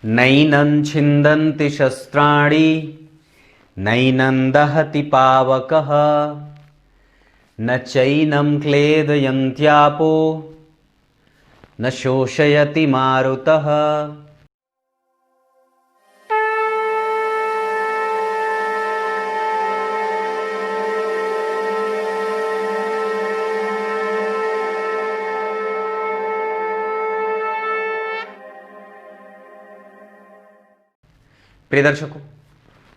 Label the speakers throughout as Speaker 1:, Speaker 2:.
Speaker 1: नैनं छिन्दन्ति शस्त्राणि नैनं दहति पावकः न चैनं क्लेदयन्त्यापो न शोषयति मारुतः। प्रिय दर्शकों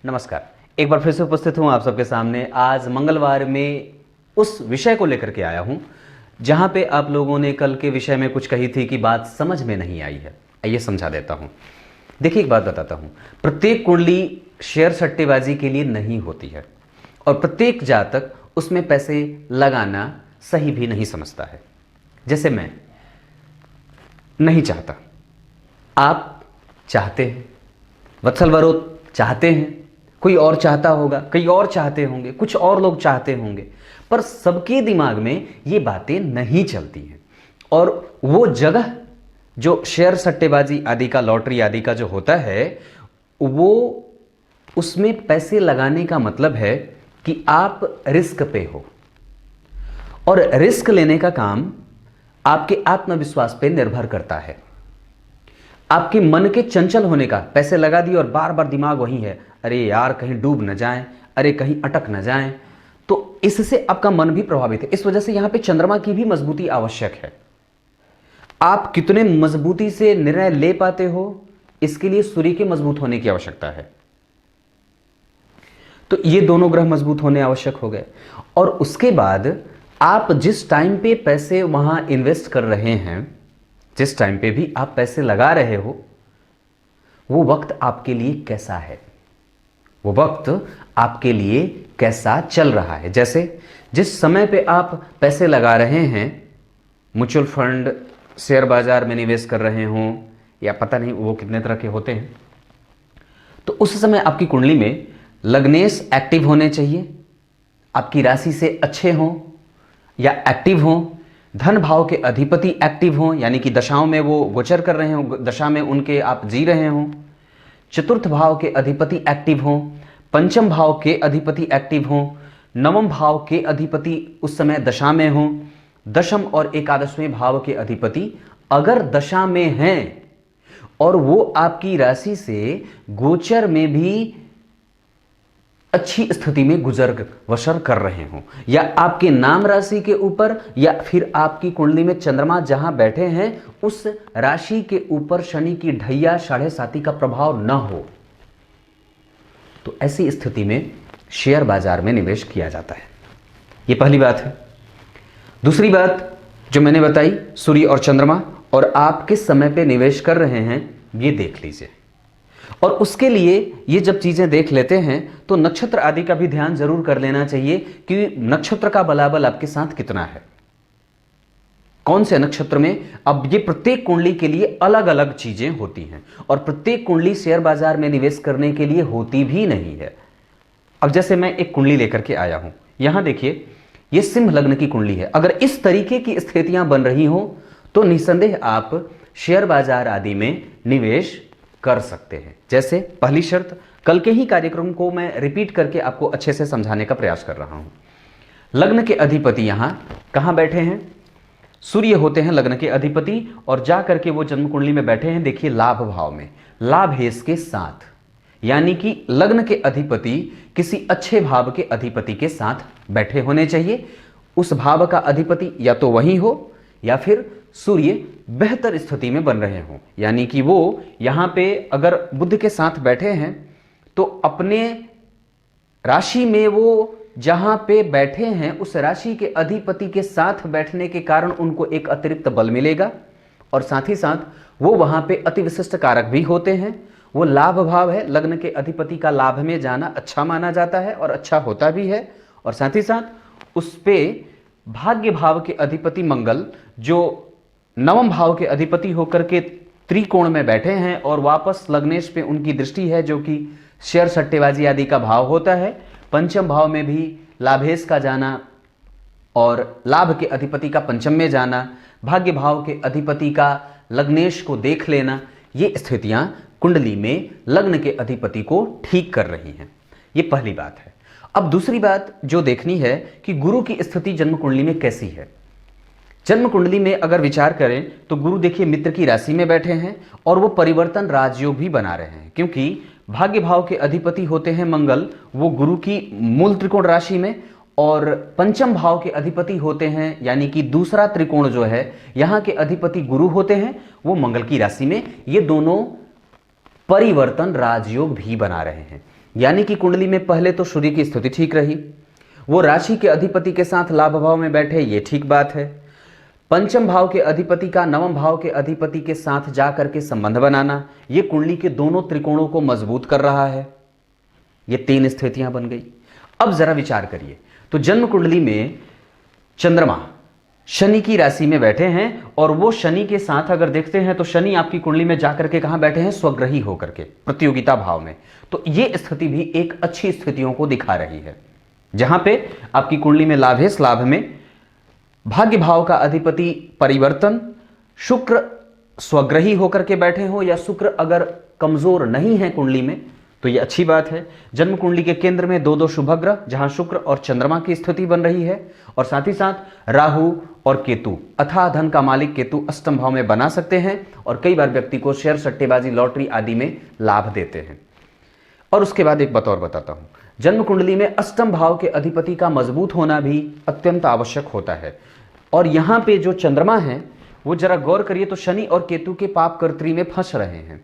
Speaker 1: नमस्कार, एक बार फिर से उपस्थित हूं आप सबके सामने। आज मंगलवार में उस विषय को लेकर के आया हूं जहां पे आप लोगों ने कल के विषय में कुछ कही थी कि बात समझ में नहीं आई है। आइए समझा देता हूं। देखिए, एक बात बताता हूं, प्रत्येक कुंडली शेयर सट्टेबाजी के लिए नहीं होती है और प्रत्येक जातक उसमें पैसे लगाना सही भी नहीं समझता है। जैसे मैं नहीं चाहता, आप चाहते हैं, वत्सल वरोध चाहते हैं, कोई और चाहता होगा, कई और चाहते होंगे, कुछ और लोग चाहते होंगे, पर सबके दिमाग में ये बातें नहीं चलती हैं। और वो जगह जो शेयर सट्टेबाजी आदि का, लॉटरी आदि का जो होता है, वो उसमें पैसे लगाने का मतलब है कि आप रिस्क पे हो और रिस्क लेने का काम आपके आत्मविश्वास पे निर्भर करता है। आपके मन के चंचल होने का, पैसे लगा दिए और बार बार दिमाग वही है, अरे यार कहीं डूब न जाएं, अरे कहीं अटक न जाएं, तो इससे आपका मन भी प्रभावित है। इस वजह से यहां पे चंद्रमा की भी मजबूती आवश्यक है। आप कितने मजबूती से निर्णय ले पाते हो, इसके लिए सूर्य के मजबूत होने की आवश्यकता है। तो ये दोनों ग्रह मजबूत होने आवश्यक हो गए। और उसके बाद आप जिस टाइम पे पैसे वहां इन्वेस्ट कर रहे हैं, जिस टाइम पे भी आप पैसे लगा रहे हो, वो वक्त आपके लिए कैसा है, वो वक्त आपके लिए कैसा चल रहा है। जैसे जिस समय पे आप पैसे लगा रहे हैं, म्यूचुअल फंड, शेयर बाजार में निवेश कर रहे हों, या पता नहीं वो कितने तरह के होते हैं, तो उस समय आपकी कुंडली में लग्नेश एक्टिव होने चाहिए, आपकी राशि से अच्छे हों या एक्टिव हों। धन भाव के अधिपति एक्टिव हों, यानी कि दशाओं में वो गोचर कर रहे हों, दशा में उनके आप जी रहे हों। चतुर्थ भाव के अधिपति एक्टिव हों, पंचम भाव के अधिपति एक्टिव हों, नवम भाव के अधिपति उस समय दशा में हों, दशम और एकादशवें भाव के अधिपति अगर दशा में हैं और वो आपकी राशि से गोचर में भी अच्छी स्थिति में गुजर बसर कर रहे हों, या आपके नाम राशि के ऊपर, या फिर आपकी कुंडली में चंद्रमा जहां बैठे हैं उस राशि के ऊपर शनि की ढैया 7.5 का प्रभाव न हो, तो ऐसी स्थिति में शेयर बाजार में निवेश किया जाता है। यह पहली बात है। दूसरी बात जो मैंने बताई, सूर्य और चंद्रमा, और आप किस समय पे निवेश कर रहे हैं ये देख लीजिए। और उसके लिए ये जब चीजें देख लेते हैं तो नक्षत्र आदि का भी ध्यान जरूर कर लेना चाहिए कि नक्षत्र का बलाबल आपके साथ कितना है, कौन से नक्षत्र में। अब ये प्रत्येक कुंडली के लिए अलग अलग चीजें होती हैं और प्रत्येक कुंडली शेयर बाजार में निवेश करने के लिए होती भी नहीं है। अब जैसे मैं एक कुंडली लेकर के आया हूं, यहां देखिए, ये सिंह लग्न की कुंडली है। अगर इस तरीके की स्थितियां बन रही हो तो निसंदेह आप शेयर बाजार आदि में निवेश कर सकते हैं। जैसे पहली शर्त, कल के ही कार्यक्रम को मैं रिपीट करके आपको अच्छे से समझाने का प्रयास कर रहा हूं। लग्न के अधिपति यहां कहां बैठे हैं, सूर्य होते हैं लग्न के अधिपति, और जा करके वो जन्म कुंडली में बैठे हैं, देखिए लाभ भाव में, लाभ है इसके साथ, यानी कि लग्न के अधिपति किसी अच्छे भाव के अधिपति के साथ बैठे होने चाहिए। उस भाव का अधिपति या तो वही हो या फिर सूर्य बेहतर स्थिति में बन रहे हों, यानी कि वो यहां पे अगर बुध के साथ बैठे हैं तो अपने राशि में वो जहां पे बैठे हैं उस राशि के अधिपति के साथ बैठने के कारण उनको एक अतिरिक्त बल मिलेगा, और साथ ही साथ वो वहां पे अति विशिष्ट कारक भी होते हैं। वो लाभ भाव है, लग्न के अधिपति का लाभ में जाना अच्छा माना जाता है और अच्छा होता भी है, और साथ ही साथ उस पे भाग्य भाव के अधिपति मंगल जो नवम भाव के अधिपति होकर के त्रिकोण में बैठे हैं और वापस लग्नेश पे उनकी दृष्टि है, जो कि शेयर सट्टेबाजी आदि का भाव होता है। पंचम भाव में भी लाभेश का जाना और लाभ के अधिपति का पंचम में जाना, भाग्य भाव के अधिपति का लग्नेश को देख लेना, ये स्थितियां कुंडली में लग्न के अधिपति को ठीक कर रही हैं। ये पहली बात है। अब दूसरी बात जो देखनी है कि गुरु की स्थिति जन्म कुंडली में कैसी है। जन्म कुंडली में अगर विचार करें तो गुरु देखिए मित्र की राशि में बैठे हैं और वो परिवर्तन राजयोग भी बना रहे हैं, क्योंकि भाग्य भाव के अधिपति होते हैं मंगल, वो गुरु की मूल त्रिकोण राशि में, और पंचम भाव के अधिपति होते हैं यानी कि दूसरा त्रिकोण जो है यहां के अधिपति गुरु होते हैं, वो मंगल की राशि में। ये दोनों परिवर्तन राजयोग भी बना रहे हैं, यानी कि कुंडली में पहले तो सूर्य की स्थिति ठीक रही, वो राशि के अधिपति के साथ लाभ भाव में बैठे, ये ठीक बात है। पंचम भाव के अधिपति का नवम भाव के अधिपति के साथ जाकर के संबंध बनाना, ये कुंडली के दोनों त्रिकोणों को मजबूत कर रहा है। ये 3 स्थितियां बन गई। अब जरा विचार करिए तो जन्म कुंडली में चंद्रमा शनि की राशि में बैठे हैं, और वो शनि के साथ अगर देखते हैं तो शनि आपकी कुंडली में जाकर के कहां बैठे हैं, स्वग्रही होकर के प्रतियोगिता भाव में। तो ये स्थिति भी एक अच्छी स्थितियों को दिखा रही है, जहां पे आपकी कुंडली में लाभेश लाभ में भाग्य भाव का अधिपति परिवर्तन, शुक्र स्वग्रही होकर के बैठे हो, या शुक्र अगर कमजोर नहीं है कुंडली में तो ये अच्छी बात है। जन्म कुंडली के केंद्र में 2 शुभ ग्रह, जहां शुक्र और चंद्रमा की स्थिति बन रही है, और साथ ही साथ राहु और केतु, अथाह धन का मालिक केतु अष्टम भाव में बना सकते हैं, और कई बार व्यक्ति को शेयर सट्टेबाजी लॉटरी आदि में लाभ देते हैं। और उसके बाद एक बात और बताता हूं, जन्म कुंडली में अष्टम भाव के अधिपति का मजबूत होना भी अत्यंत आवश्यक होता है। और यहां पे जो चंद्रमा है वो जरा गौर करिए तो शनि और केतु के पाप कर्त्री में फंस रहे हैं,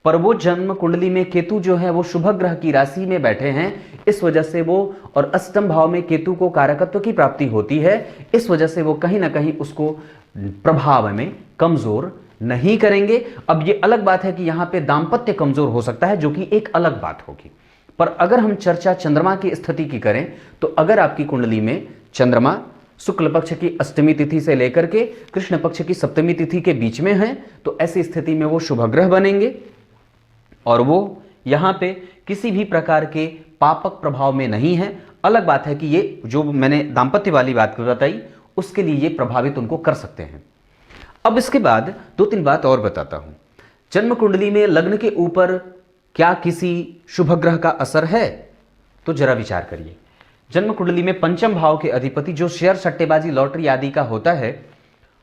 Speaker 1: पर वो जन्म कुंडली में केतु जो है वो शुभ ग्रह की राशि में बैठे हैं, इस वजह से वो, और अष्टम भाव में केतु को कारकत्व की प्राप्ति होती है, इस वजह से वो कहीं ना कहीं उसको प्रभाव में कमजोर नहीं करेंगे। अब ये अलग बात है कि यहां पे दाम्पत्य कमजोर हो सकता है, जो कि एक अलग बात होगी। पर अगर हम चर्चा चंद्रमा की स्थिति की करें तो अगर आपकी कुंडली में चंद्रमा शुक्ल पक्ष की अष्टमी तिथि से लेकर के कृष्ण पक्ष की सप्तमी तिथि के बीच में है, तो ऐसी स्थिति में वो शुभ ग्रह बनेंगे, और वो यहां पे किसी भी प्रकार के पापक प्रभाव में नहीं है। अलग बात है कि ये जो मैंने दाम्पत्य वाली बात बताई उसके लिए ये प्रभावित उनको कर सकते हैं। अब इसके बाद 2-3 बात और बताता हूं। जन्म कुंडली में लग्न के ऊपर क्या किसी शुभ ग्रह का असर है, तो जरा विचार करिए। जन्म कुंडली में पंचम भाव के अधिपति जो शेयर सट्टेबाजी लॉटरी आदि का होता है,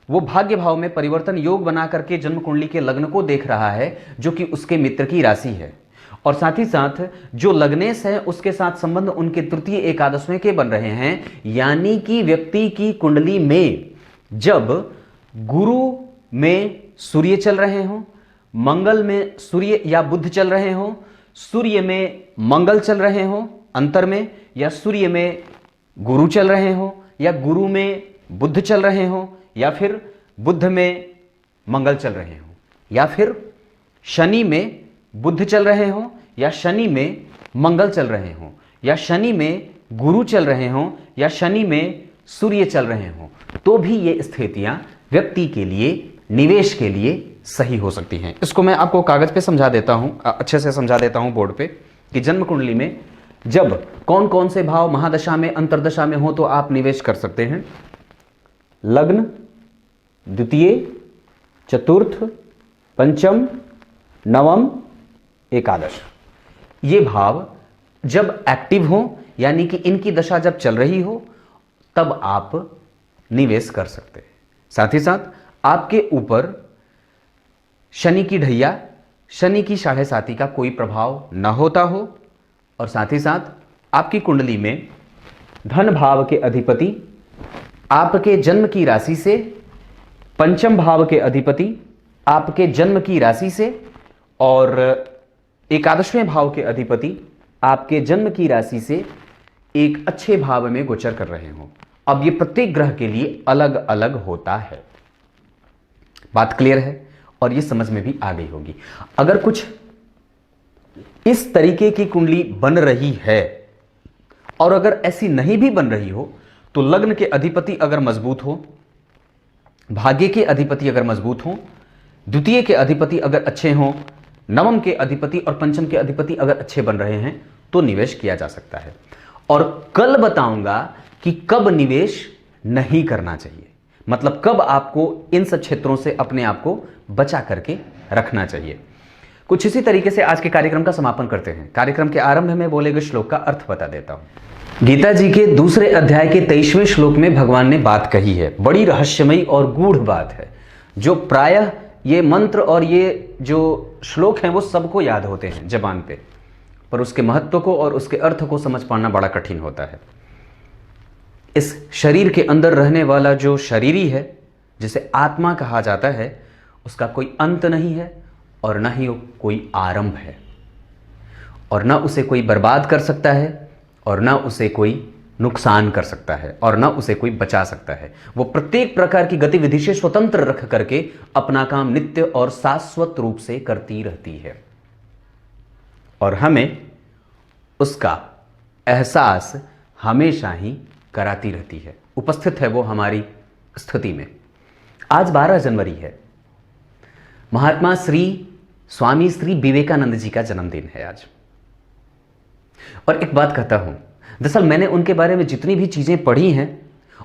Speaker 1: वो भाग्य भाव में परिवर्तन योग बना करके जन्म कुंडली के लग्न को देख रहा है, जो कि उसके मित्र की राशि है, और साथ ही साथ जो लग्नेश है उसके साथ संबंध उनके तृतीय एकादशवें के बन रहे हैं। यानी कि व्यक्ति की कुंडली में जब गुरु में सूर्य चल रहे हों, मंगल में सूर्य या बुध चल रहे हों, सूर्य में मंगल चल रहे हों अंतर में, या सूर्य में गुरु चल रहे हों, या गुरु में बुध चल रहे हों, या फिर बुध में मंगल चल रहे हों, या फिर शनि में बुध चल रहे हों, या शनि में मंगल चल रहे हों, या शनि में गुरु चल रहे हों, या शनि में सूर्य चल रहे हों, तो भी ये स्थितियां व्यक्ति के लिए, निवेश के लिए सही हो सकती हैं। इसको मैं आपको कागज पे समझा देता हूं, अच्छे से समझा देता हूं बोर्ड पे, कि जन्म कुंडली में जब कौन कौन से भाव महादशा में अंतरदशा में हो तो आप निवेश कर सकते हैं। लग्न, द्वितीय, चतुर्थ, पंचम, नवम, एकादश, ये भाव जब एक्टिव हो, यानी कि इनकी दशा जब चल रही हो, तब आप निवेश कर सकते हैं। साथ ही साथ आपके ऊपर शनि की ढैया, शनि की 7.5 का कोई प्रभाव न होता हो, और साथ ही साथ आपकी कुंडली में धन भाव के अधिपति आपके जन्म की राशि से, पंचम भाव के अधिपति आपके जन्म की राशि से, और एकादशवें भाव के अधिपति आपके जन्म की राशि से एक अच्छे भाव में गोचर कर रहे हो। अब ये प्रत्येक ग्रह के लिए अलग अलग होता है। बात क्लियर है और ये समझ में भी आ गई होगी। अगर कुछ इस तरीके की कुंडली बन रही है, और अगर ऐसी नहीं भी बन रही हो, तो लग्न के अधिपति अगर मजबूत हो, भाग्य के अधिपति अगर मजबूत हो, द्वितीय के अधिपति अगर अच्छे हों, नवम के अधिपति और पंचम के अधिपति अगर अच्छे बन रहे हैं, तो निवेश किया जा सकता है। और कल बताऊंगा कि कब निवेश नहीं करना चाहिए, मतलब कब आपको इन सब क्षेत्रों से अपने आप को बचा करके रखना चाहिए। कुछ इसी तरीके से आज के कार्यक्रम का समापन करते हैं। कार्यक्रम के आरंभ में बोले गए श्लोक का अर्थ बता देता हूं। गीता जी के दूसरे अध्याय के 23वें श्लोक में भगवान ने बात कही है, बड़ी रहस्यमयी और गूढ़ बात है, जो प्रायः ये मंत्र और ये जो श्लोक हैं वो सबको याद होते हैं जबान पे, पर उसके महत्व को और उसके अर्थ को समझ पाना बड़ा कठिन होता है। इस शरीर के अंदर रहने वाला जो शरीरी है, जिसे आत्मा कहा जाता है, उसका कोई अंत नहीं है और न ही कोई आरंभ है, और न उसे कोई बर्बाद कर सकता है और न उसे कोई नुकसान कर सकता है और न उसे कोई बचा सकता है। वो प्रत्येक प्रकार की गतिविधि से स्वतंत्र रख करके अपना काम नित्य और शाश्वत रूप से करती रहती है, और हमें उसका एहसास हमेशा ही कराती रहती है, उपस्थित है वो हमारी स्थिति में। आज 12 जनवरी है, महात्मा स्वामी श्री विवेकानंद जी का जन्मदिन है आज। और एक बात कहता हूं, दरअसल मैंने उनके बारे में जितनी भी चीजें पढ़ी हैं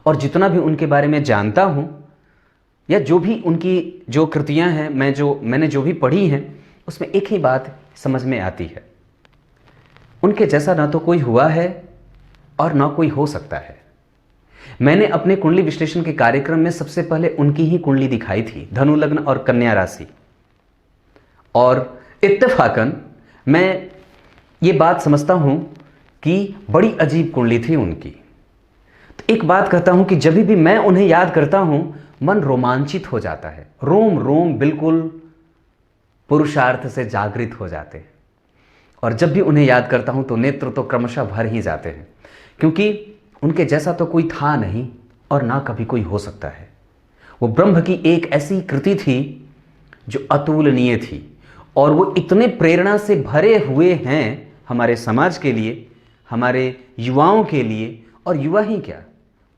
Speaker 1: और जितना भी उनके बारे में जानता हूं, या जो भी उनकी जो कृतियां हैं, मैंने जो भी पढ़ी हैं, उसमें एक ही बात समझ में आती है, उनके जैसा ना तो कोई हुआ है और ना कोई हो सकता है। मैंने अपने कुंडली विश्लेषण के कार्यक्रम में सबसे पहले उनकी ही कुंडली दिखाई थी, धनु लग्न और कन्या राशि, और इत्तेफाकन मैं ये बात समझता हूं कि बड़ी अजीब कुंडली थी उनकी। तो एक बात कहता हूं कि जब भी मैं उन्हें याद करता हूं, मन रोमांचित हो जाता है, रोम रोम बिल्कुल पुरुषार्थ से जागृत हो जाते हैं, और जब भी उन्हें याद करता हूं तो नेत्र तो क्रमशः भर ही जाते हैं, क्योंकि उनके जैसा तो कोई था नहीं और ना कभी कोई हो सकता है। वो ब्रह्म की एक ऐसी कृति थी जो अतुलनीय थी, और वो इतने प्रेरणा से भरे हुए हैं हमारे समाज के लिए, हमारे युवाओं के लिए, और युवा ही क्या,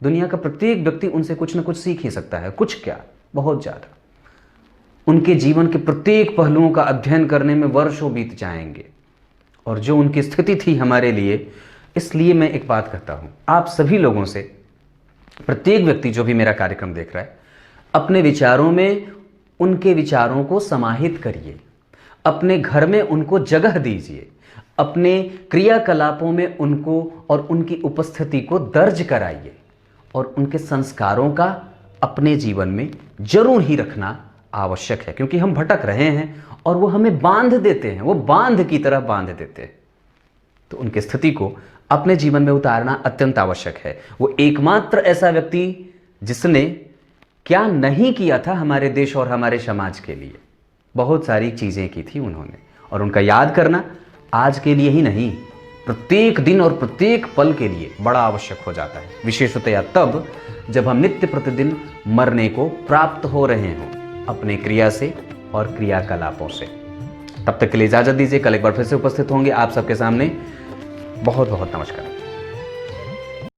Speaker 1: दुनिया का प्रत्येक व्यक्ति उनसे कुछ न कुछ सीख ही सकता है, कुछ क्या बहुत ज़्यादा। उनके जीवन के प्रत्येक पहलुओं का अध्ययन करने में वर्षों बीत जाएंगे, और जो उनकी स्थिति थी हमारे लिए। इसलिए मैं एक बात कहता हूँ, आप सभी लोगों से, प्रत्येक व्यक्ति जो भी मेरा कार्यक्रम देख रहा है, अपने विचारों में उनके विचारों को समाहित करिए, अपने घर में उनको जगह दीजिए, अपने क्रियाकलापों में उनको और उनकी उपस्थिति को दर्ज कराइए, और उनके संस्कारों का अपने जीवन में जरूर ही रखना आवश्यक है, क्योंकि हम भटक रहे हैं और वो हमें बांध देते हैं, वो बांध की तरह बांध देते हैं। तो उनकी स्थिति को अपने जीवन में उतारना अत्यंत आवश्यक है। वो एकमात्र ऐसा व्यक्ति जिसने क्या नहीं किया था हमारे देश और हमारे समाज के लिए, बहुत सारी चीज़ें की थी उन्होंने, और उनका याद करना आज के लिए ही नहीं, प्रत्येक दिन और प्रत्येक पल के लिए बड़ा आवश्यक हो जाता है, विशेषतया तब जब हम नित्य प्रतिदिन मरने को प्राप्त हो रहे हों अपने क्रिया से और क्रियाकलापों से। तब तक के लिए इजाजत दीजिए, कल एक बार फिर से उपस्थित होंगे आप सबके सामने। बहुत बहुत नमस्कार।